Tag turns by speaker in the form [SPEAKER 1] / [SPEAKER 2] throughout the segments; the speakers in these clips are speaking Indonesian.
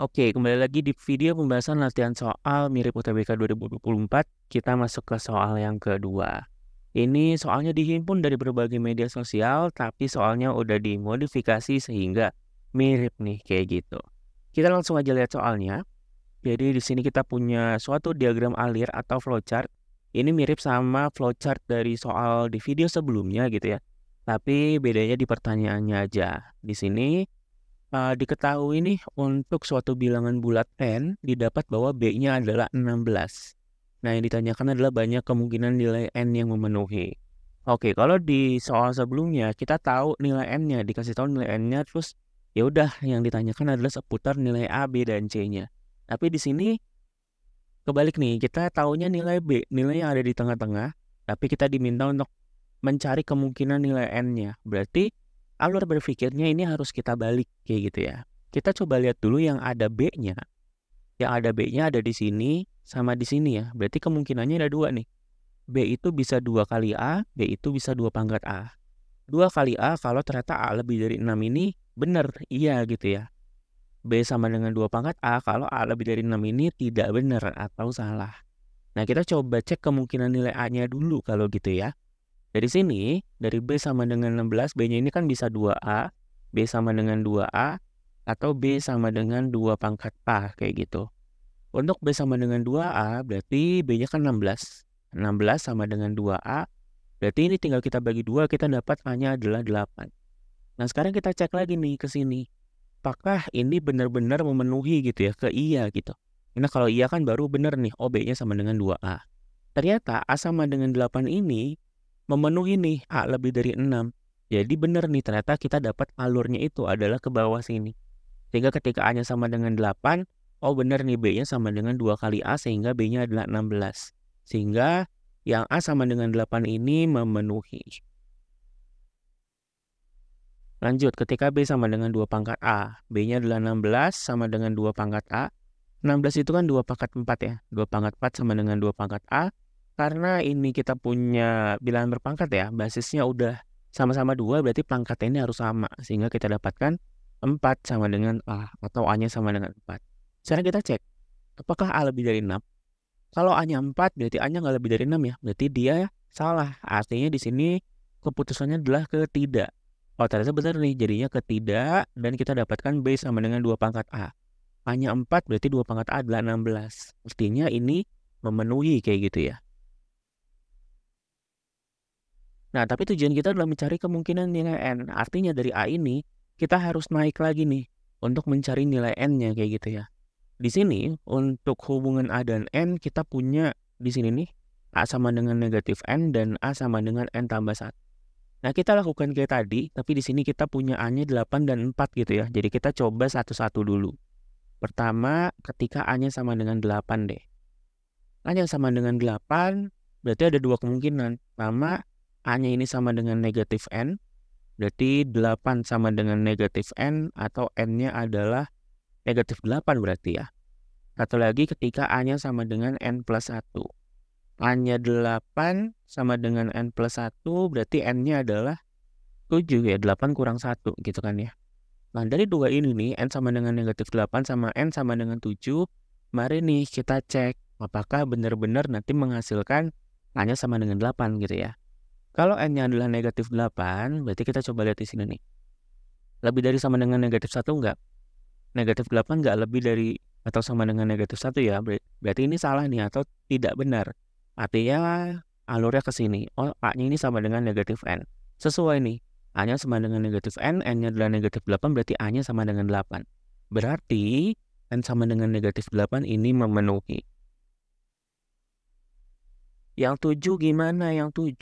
[SPEAKER 1] Oke, kembali lagi di video pembahasan latihan soal mirip UTBK 2024. Kita masuk ke soal yang kedua. Ini soalnya dihimpun dari berbagai media sosial, tapi soalnya udah dimodifikasi sehingga mirip nih kayak gitu. Kita langsung aja lihat soalnya. Jadi di sini kita punya suatu diagram alir atau flowchart. Ini mirip sama flowchart dari soal di video sebelumnya gitu ya. Tapi bedanya di pertanyaannya aja. Di sini diketahui nih untuk suatu bilangan bulat n didapat bahwa B-nya adalah 16. Nah, yang ditanyakan adalah banyak kemungkinan nilai n yang memenuhi. Oke, kalau di soal sebelumnya kita tahu nilai n-nya, dikasih tahu nilai n-nya, terus ya udah yang ditanyakan adalah seputar nilai A, B, dan C-nya. Tapi di sini kebalik nih, kita taunya nilai B, nilai yang ada di tengah-tengah, tapi kita diminta untuk mencari kemungkinan nilai n-nya. Berarti alur berpikirnya ini harus kita balik kayak gitu ya. Kita coba lihat dulu yang ada B-nya. Yang ada B-nya ada di sini sama di sini ya. Berarti kemungkinannya ada dua nih. B itu bisa 2 kali A, B itu bisa 2 pangkat A. 2 kali A kalau ternyata A lebih dari 6 ini benar, iya gitu ya. B sama dengan 2 pangkat A kalau A lebih dari 6 ini tidak benar atau salah. Nah, kita coba cek kemungkinan nilai A-nya dulu kalau gitu ya. Dari sini, dari B sama dengan 16, B-nya ini kan bisa 2A, B sama dengan 2A, atau B sama dengan 2 pangkat A, kayak gitu. Untuk B sama dengan 2A, berarti B-nya kan 16. 16 sama dengan 2A, berarti ini tinggal kita bagi 2, kita dapat A-nya adalah 8. Nah, sekarang kita cek lagi nih ke sini. Apakah ini benar-benar memenuhi gitu ya, ke iya gitu. Nah, kalau iya kan baru benar nih, oh B-nya sama dengan 2A. Ternyata A sama dengan 8 ini memenuhi nih A lebih dari 6. Jadi benar nih ternyata kita dapat alurnya itu adalah ke bawah sini. Sehingga ketika A-nya sama dengan 8, oh benar nih B-nya sama dengan 2 kali A sehingga B-nya adalah 16. Sehingga yang A sama dengan 8 ini memenuhi. Lanjut, ketika B sama dengan 2 pangkat A, B-nya adalah 16 sama dengan 2 pangkat A. 16 itu kan 2 pangkat 4 ya. 2 pangkat 4 sama dengan 2 pangkat A. Karena ini kita punya bilangan berpangkat ya, basisnya udah sama-sama 2, berarti pangkatnya ini harus sama. Sehingga kita dapatkan 4 sama dengan A, atau A-nya sama dengan 4. Sekarang kita cek, apakah A lebih dari 6? Kalau A-nya 4, berarti A-nya nggak lebih dari 6 ya. Berarti dia salah. Artinya di sini keputusannya adalah ketidak. Oh, ternyata benar nih, jadinya ketidak, dan kita dapatkan B sama dengan 2 pangkat A. A-nya 4, berarti 2 pangkat A adalah 16. Artinya ini memenuhi kayak gitu ya. Nah, tapi tujuan kita adalah mencari kemungkinan nilai N. Artinya dari A ini, kita harus naik lagi nih untuk mencari nilai N-nya kayak gitu ya. Di sini, untuk hubungan A dan N, kita punya di sini nih, A sama dengan negatif N dan A sama dengan N tambah 1. Nah, kita lakukan kayak tadi, tapi di sini kita punya A-nya 8 dan 4 gitu ya. Jadi kita coba satu-satu dulu. Pertama, ketika A-nya sama dengan 8 deh. A-nya sama dengan 8, berarti ada dua kemungkinan. Pertama, A-nya ini sama dengan negatif N, berarti 8 sama dengan negatif N, atau N-nya adalah negatif 8 berarti ya. Satu lagi ketika A-nya sama dengan N plus 1. A-nya 8 sama dengan N plus 1, berarti N-nya adalah 7 ya, 8 kurang 1 gitu kan ya. Nah, dari dua ini nih, N sama dengan negatif 8 sama N sama dengan 7, mari nih kita cek apakah benar-benar nanti menghasilkan A-nya sama dengan 8 gitu ya. Kalau N-nya adalah negatif 8, berarti kita coba lihat di sini nih. Lebih dari sama dengan negatif 1 enggak? Negatif 8 enggak lebih dari atau sama dengan negatif 1 ya. Berarti ini salah nih atau tidak benar. Artinya alurnya ke sini. Oh, A-nya ini sama dengan negatif N. Sesuai nih. A-nya sama dengan negatif N, N-nya adalah negatif 8, berarti A-nya sama dengan 8. Berarti N sama dengan negatif 8 ini memenuhi. Yang 7 gimana yang 7?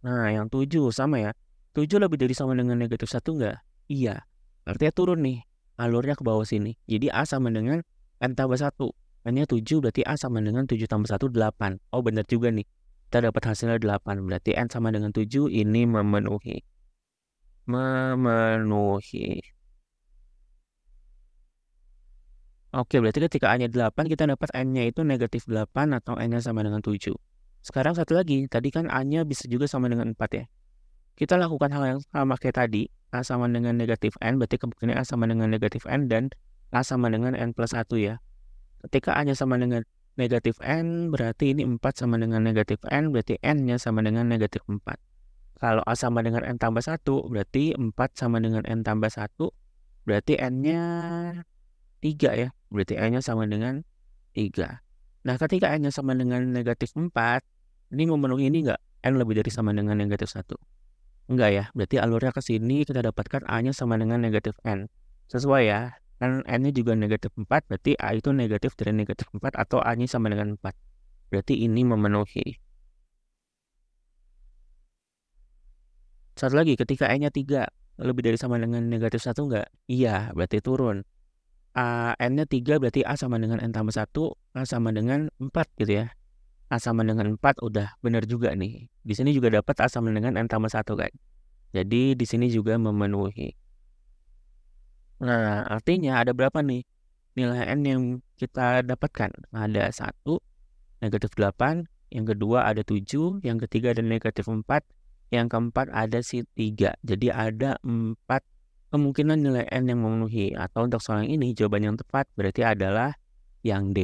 [SPEAKER 1] Nah, yang 7 sama ya. 7 lebih dari sama dengan negatif 1 enggak? Iya. Artinya turun nih. Alurnya ke bawah sini. Jadi A sama dengan N tambah 1. N-nya 7, berarti A sama dengan 7 tambah 1, 8. Oh, benar juga nih. Kita dapat hasilnya 8. Berarti N sama dengan 7 ini memenuhi. Memenuhi. Oke, berarti ketika A-nya 8, kita dapat N-nya itu negatif 8 atau N-nya sama dengan 7. Sekarang satu lagi, tadi kan A-nya bisa juga sama dengan 4 ya. Kita lakukan hal yang sama kayak tadi. A sama dengan negatif N, berarti kemungkinan A sama dengan negatif N, dan A sama dengan N plus 1 ya. Ketika A-nya sama dengan negatif N, berarti ini 4 sama dengan negatif N, berarti N-nya sama dengan negatif 4. Kalau A sama dengan N tambah 1, berarti 4 sama dengan N tambah 1, berarti N-nya 3 ya. Berarti N-nya sama dengan 3. Nah, ketika N-nya sama dengan negatif 4, ini memenuhi ini enggak? N lebih dari sama dengan negatif 1. Enggak ya, berarti alurnya ke sini kita dapatkan A-nya sama dengan negatif N. Sesuai ya, kan N-nya juga negatif 4, berarti A itu negatif dari negatif 4 atau A-nya sama dengan 4. Berarti ini memenuhi. Satu lagi, ketika N-nya 3, lebih dari sama dengan negatif 1 enggak? Iya, berarti turun. N-nya 3 berarti A sama dengan N tambah 1, A sama dengan 4 gitu ya. A sama dengan 4 udah benar juga nih. Di sini juga dapat A sama dengan N tambah 1 kan. Jadi di sini juga memenuhi. Nah, artinya ada berapa nih nilai N yang kita dapatkan? Ada 1, negatif 8, yang kedua ada 7, yang ketiga ada negatif 4, yang keempat ada 3. Jadi ada 4 kemungkinan nilai N yang memenuhi. Atau untuk soal yang ini jawaban yang tepat berarti adalah yang D.